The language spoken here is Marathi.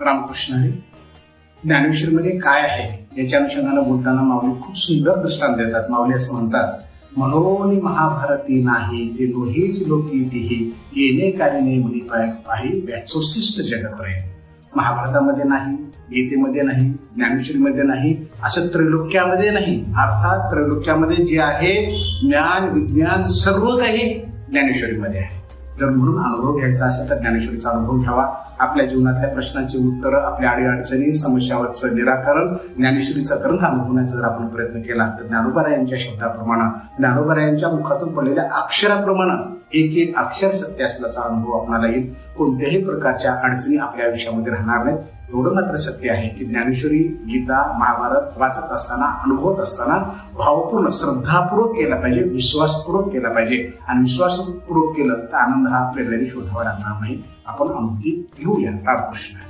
रामकृष्ण हरी. ज्ञानेश्वरीमध्ये काय आहे याच्या अनुषंगाने बोलताना माऊली खूप सुंदर दृष्टांत देतात. माऊली असं म्हणतात, मनोनी महाभारती नाही ते दोहेच लोकी तिही येणे कारिणे मुनी पाही व्याचोशिष्ट जगत. महाभारतामध्ये नाही, गीतेमध्ये नाही, ज्ञानेश्वरीमध्ये नाही, असं त्रैलोक्यामध्ये नाही. अर्थात त्रैलोक्यामध्ये जे आहे ज्ञान विज्ञान सर्व काही ज्ञानेश्वरीमध्ये आहे. जर म्हणून अनुभव घ्यायचा असेल तर ज्ञानेश्वरीचा अनुभव घ्यावा. आपल्या जीवनातल्या प्रश्नांची उत्तरं, आपल्या अडीअडचणी, समस्यावरचं निराकरण ज्ञानेश्वरीचा ग्रंथ अनुभवण्याचा जर आपण प्रयत्न केला तर ज्ञानोबारायांच्या शब्दाप्रमाणे, ज्ञानोबारायांच्या मुखातून पडलेल्या अक्षराप्रमाणे एक एक अक्षर सत्य असल्याचा अनुभव आपल्याला येईल. कोणत्याही प्रकारच्या अडचणी आपल्या आयुष्यामध्ये राहणार नाहीत. एवढं मात्र सत्य आहे की ज्ञानेश्वरी, गीता, महाभारत वाचत असताना, अनुभवत असताना भावपूर्ण श्रद्धापूर्वक केला पाहिजे, विश्वासपूर्वक केला पाहिजे. आणि विश्वासपूर्वक केलं तर आनंद हा आपल्याला शोधावा लागणार नाही. आपण अनुभूती घेऊया. रामकृष्ण.